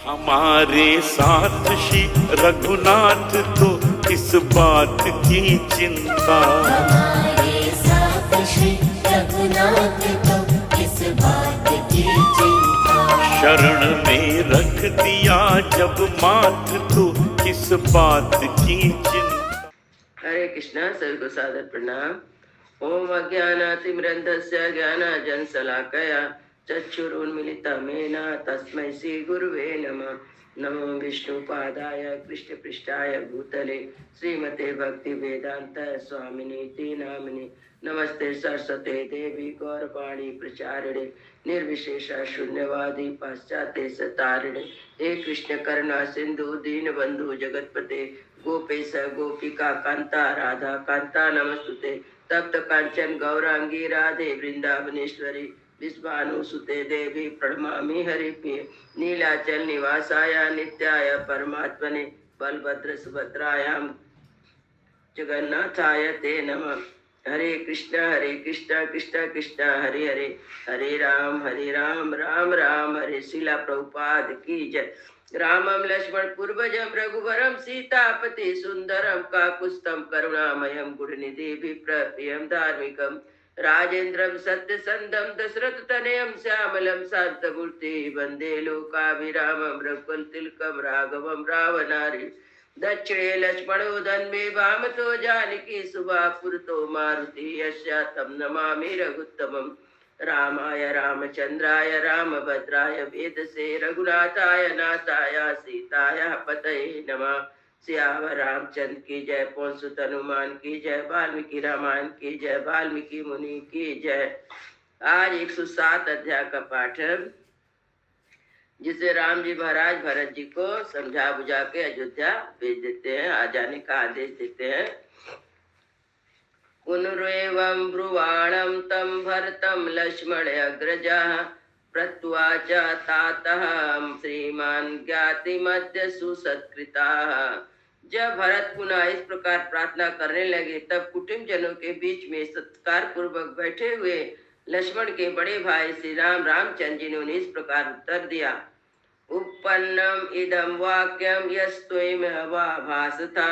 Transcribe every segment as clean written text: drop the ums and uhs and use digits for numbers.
हमारे साथ श्री रघुनाथ तो किस बात की चिंता, हमारे साथ श्री रघुनाथ तो किस बात की चिंता। शरण में रख दिया जब माथ तो किस बात की चिंता। हरे कृष्णा, सभी को सादर प्रणाम। ओम अज्ञानातिमिरन्धस्य ज्ञानाञ्जनशलाकया चक्षुरुन्मीलितं येन तस्मै श्री गुरुवे नमः। नमो विष्णुपादाय कृष्णपृष्ठाय भूतले श्रीमते भक्ति वेदांत स्वामिनीति नामिने। नमस्ते सरस्वते देवी गौरवाणी प्रचारिणे निर्विशेष शून्यवादी पाश्चात्य सतारिणे। हे कृष्ण करुणा सिंधु दीन बंधु जगतपते गोपेश गोपिका कांता राधा कांता नमस्तुते। तप्त कांचन गौरांगी राधे वृंदावनेश्वरी विश्वानुसुते देवी प्रणमामि हरिप्रिय। नीलाचल निवासाय नित्याय परमात्मने बलभद्र सुभद्रायां जगन्नाथाय ते नमः। हरे कृष्ण कृष्ण कृष्ण हरे हरे, हरे राम राम राम हरे। शिला प्रभुपाद की जय। रामं लक्ष्मण पूर्वजं रघुवरं सीतापति सुंदरं काकुत्स्थं करुणामयं गुणनिधि विप्रप्रियं धार्मिकं राजेन्द्रं सत्यसंधं दशरथतनयं श्यामलं शान्तमूर्ति वन्दे लोकाभिरामं रघुकुलतिलकं राघवं रावणारि। दक्षिणे लक्ष्मणो धन्मे वामतो जानकी सुबापुरतो मारुति यस्य तं नमामि रघुत्तमम्। रामाय रामचंद्राय रामभद्राय वेदसे रघुनाथाय नाथाय सीताय पतये नमः। सियावर रामचंद्र की जय, पवन सुत हनुमान की जय, वाल्मीकि रामायण की जय, वाल्मीकि मुनि की जय। आज 107 अध्याय का पाठ है, जिसे राम जी महाराज भरत जी को समझा बुझा के अयोध्या भेज देते हैं, आ जाने का आदेश देते हैं। पुनरेवं ब्रुवाणं तं भरतं लक्ष्मण अग्रजः प्रत्युवाच तातः श्रीमान् ज्ञातिमद्य सुसत्कृताः। जब भरत पुनः इस प्रकार प्रार्थना करने लगे, तब कुटुंब जनों के बीच में सत्कार पूर्वक बैठे हुए लक्ष्मण के बड़े भाई श्री रामचंद्र जी ने इस प्रकार उत्तर दिया। उपन्नम इदं वाक्यम यस्त्वमेवा भासता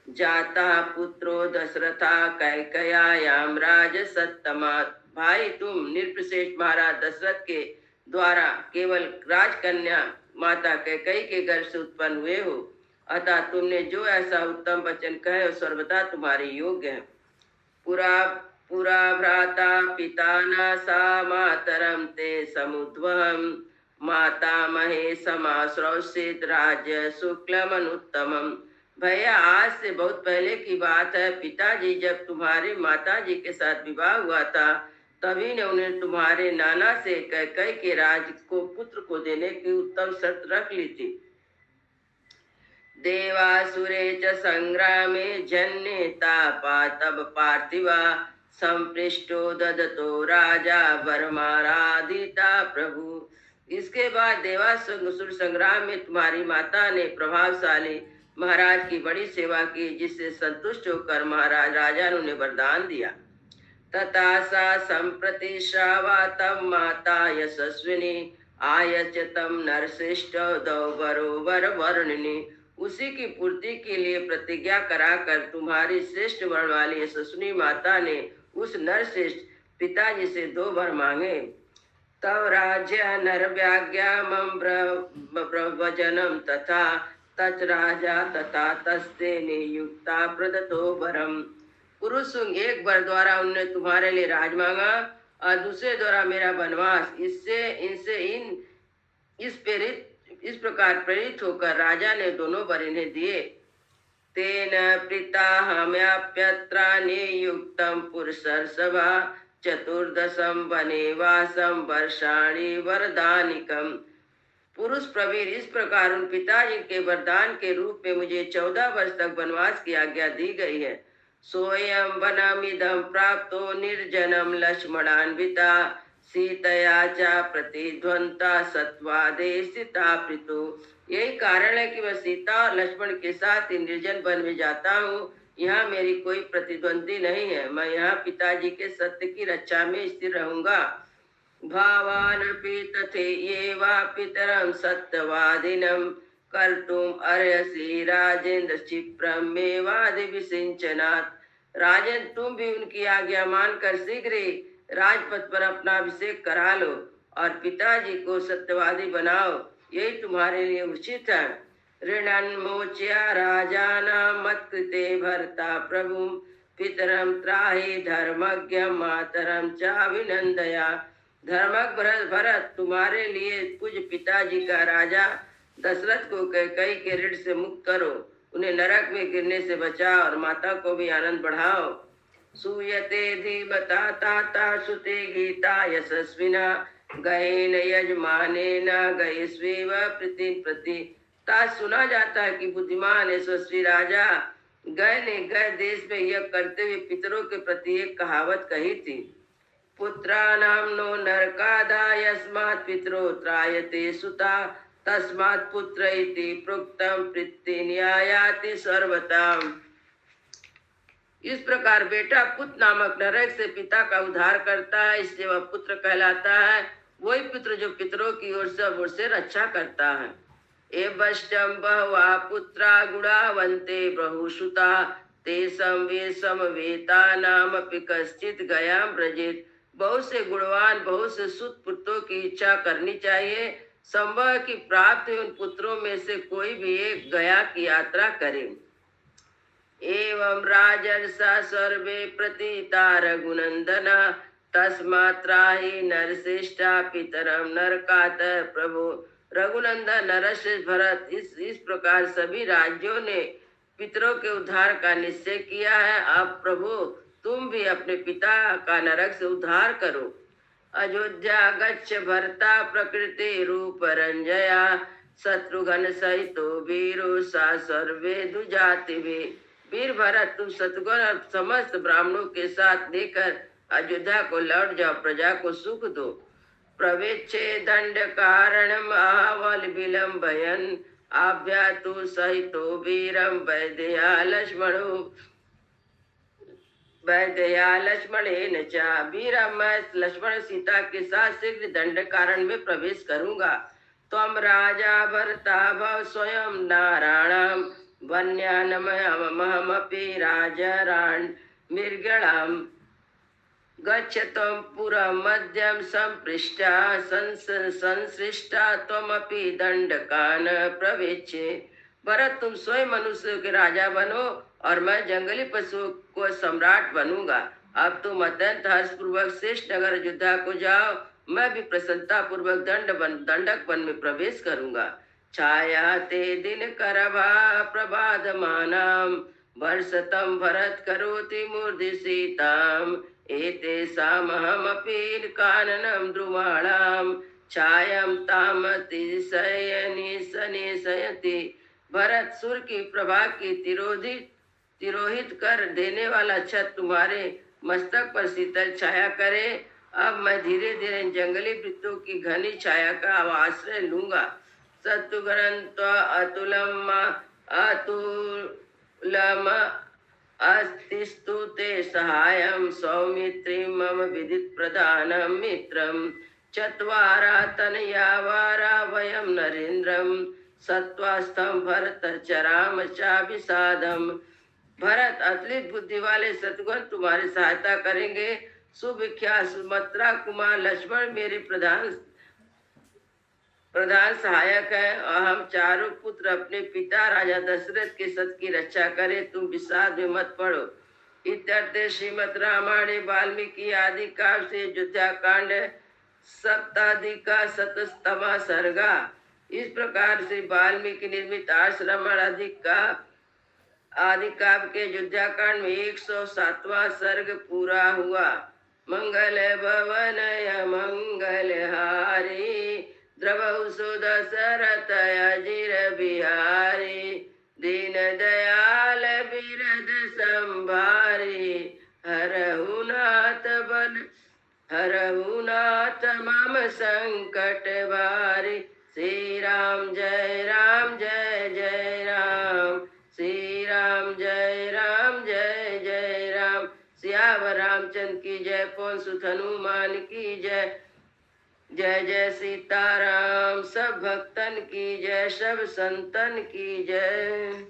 जाता पुत्रो दशरथा कैकयायाम राजसत्तमात्। भाई, तुम निर्प्रशेष महाराज दशरथ के द्वारा केवल राजकन्या माता कैकई के गर्भ से उत्पन्न हुए हो, अतः तुमने जो ऐसा उत्तम वचन कहे वो सर्वदा तुम्हारे योग्य है। पुरा भ्राता पिता न सा मातरम ते समुद्वहम माता महे समाश्रौषित राज्य शुक्लमनुत्तमम। भैया, आज से बहुत पहले की बात है, पिताजी जब तुम्हारे माताजी के साथ विवाह हुआ था, तभी ने उन्हें तुम्हारे नाना से कैकई के राज को पुत्र को देने की उत्तम शर्त रख ली थी। देवासुरे च संग्रामे जन्नेता पातव पार्थिवा संपृष्टो ददतो राजा वरमाराधिता प्रभु। इसके बाद देवासुर संग्राम में तुम्हारी माता ने प्रभावशाली महाराज की बड़ी सेवा की, जिससे संतुष्ट होकर महाराज राजा ने उन्हें वरदान दिया। तथा सा संप्रति श्रावातम माता यशस्विनी आयचतम नरश्रेष्ठ दौवरो वर्णिनी। उसी की पूर्ति के लिए प्रतिज्ञा कराकर तुम्हारी श्रेष्ठ वर्ण वाली यशस्विनी माता ने उस नरश्रेष्ठ पिताजी से 2 वर मांगे। तव राज्य नरव्याज्ञामं ब्रवजनम तथा तच राजा तथा तस्ते नियुक्ता प्रदतो वरम। पुरुष एक वर द्वारा उन्होंने तुम्हारे लिए राज मांगा और दूसरे द्वारा मेरा वनवास। इस प्रकार प्रेरित होकर राजा ने दोनों वर इन्हें दिए। तेन प्रीताहम्याप्यत्र नियुक्तं पुरुषर्षभा चतुर्दशम वनेवासम वर्षाणि वरदानिकम। पुरुष प्रवीर, इस प्रकार उन पिताजी के वरदान के रूप में मुझे 14 वर्ष तक वनवास की आज्ञा दी गई है। सोयम वनमिदं प्राप्तो निर्जनम लक्ष्मणान्विता सीतया च प्रतिध्वंता सत्वादे स्थिता प्रीतो। यही कारण है कि मैं सीता और लक्ष्मण के साथ निर्जन वन में जाता हूँ। यहाँ मेरी कोई प्रतिद्वंदी नहीं है। मैं यहाँ पिताजी के सत्य की रक्षा में स्थिर रहूंगा। भावानपि तथैव पितरं सत्यवादिनं कर्तुम् अर्हसि राजेंद्र क्षिप्रं मेवादिविसिंचनात्। राजन, तुम भी उनकी आज्ञा मानकर शीघ्र ही राजपथ पर अपना अभिषेक करा लो और पिताजी को सत्यवादी बनाओ, यही तुम्हारे लिए उचित है। ऋणन्मोच्या राजानां मत्कृते भर्ता प्रभुं पितरं त्राहि धर्मज्ञ मातरं चाभिनंदया। धर्मज्ञ भरत, तुम्हारे लिए पूज्य पिताजी का राजा दशरथ को कैकेयी के ऋण से मुक्त करो, उन्हें नरक में गिरने से बचाओ और माता को भी आनंद बढ़ाओ। सूयते धीमता ताता सुते गीता यशस्विना गयेन यजमानेन गयस्वेव प्रीति प्रति। सुना जाता है कि बुद्धिमान यशस्वी राजा गय ने गय देश में यज्ञ करते हुए पितरों के प्रति एक कहावत कही थी, पुत्राणां नो नरकादाय यस्मात् पितरो त्रायते सुता तस्मात् पुत्र इति प्रोक्तम प्रीति न्यायाति सर्वताम। इस प्रकार बेटा पुत्र नामक नरक से पिता का उद्धार करता है, इसलिए वह पुत्र कहलाता है। वही पुत्र जो पितरों की ओर से रक्षा करता है। एवष्टम बहवा पुत्रा गुणावन्ते बहुसुता तेषां वे समवेता नामपि कश्चित् गयां व्रजेत्। बहुत से गुणवान बहुत से सुत पुत्रों की इच्छा करनी चाहिए। संभव की प्राप्त उन पुत्रों में से कोई भी एक गया की यात्रा करे। एवं राजर्षा सर्वे प्रतीता रघुनंदना तस्मात् त्राहि नरश्रेष्ठा पितरं नरकात् प्रभो। रघुनंदन नरश्रेष्ठ भरत, इस प्रकार सभी राज्यों ने पितरों के उद्धार का निश्चय किया है। अब प्रभु तुम भी अपने पिता का नरक से उद्धार करो। अयोध्या गच्छ भरता प्रकृति रूप रंजया शत्रुघ्न सहितो वीरो सा सर्वे दुजाति वे। वीर भरत, तुम शत्रुघ्न और समस्त ब्राह्मणों के साथ लेकर अयोध्या को लौट जाओ, प्रजा को सुख दो। प्रवेच्छे दंड कारणम आवल विलंबयन आभ्यातु सहितो वीरम वैदेया लक्ष्मणेन च। वीरम, मैं लक्ष्मण सीता के साथ शीघ्र दंड कारण में प्रवेश करूंगा। त्वं राजा भरता भव स्वयं नारायणम वन्यानमहमपि राजरान् मृगणाम् गच्छ त्वं पुरं मध्यं संपृष्टा संसृष्टा त्वमपि दंडकान् प्रवेच्छे। भरत, तुम स्वयं मनुष्य के राजा बनो और मैं जंगली पशुओं को सम्राट बनूंगा। अब तुम अत्यंत हर्षपूर्वक श्रेष्ठ नगर अयोध्या को जाओ, मैं भी प्रसन्नता पूर्वक दंडक वन में प्रवेश करूंगा। छाया ते दिन करभा प्रबाधमानां वर्षतं भरत करोति मूर्धि सीताम् एतेषामहमपि काननं द्रुमाणां छायां तामतिशयनि सनेशयति। भरत, सूर्य की प्रभा की तिरोहित कर देने वाला छत तुम्हारे मस्तक पर शीतल छाया करे। अब मैं धीरे धीरे जंगली वृक्षों की घनी छाया का आश्रय लूंगा। शत्रुघ्न अतुलम अस्तिस्तु ते सहायं सौमित्रि मम विदित प्रधानं मित्रं चत्वारा तनया वारा वयं नरेन्द्रं सत्वास्थं भरत चराम चाभिषादम। भरत, अतुलित बुद्धि वाले शत्रुघ्न तुम्हारी सहायता करेंगे। सुविख्यात सुमित्रा कुमार लक्ष्मण मेरे प्रधान सहायक है और हम चारों पुत्र अपने पिता राजा दशरथ के सत की रक्षा करें। तुम विषाद में मत पड़ो। इत्यर्थे श्रीमद् रामायणे वाल्मीकि आदि काव्य से अयोध्या कांड सप्ताधिका शतस्तमा सर्गा। इस प्रकार से वाल्मीकि निर्मित आश्रमण आदि काव्य के अयोध्या कांड में 107वां सर्ग पूरा हुआ। मंगल भवनय मंगल हारी द्रवहु सुदशरथ अजिर बिहारी दीन दयाल बिरद संभारी हरहु नाथ मम संकट भारी। श्री राम जय राम जय जय राम श्री राम जय राम जय जय राम। सियावर रामचंद्र की जय, पवन सुत हनुमान की जय। जय जय सीताराम। सब भक्तन की जय, सब संतन की जय।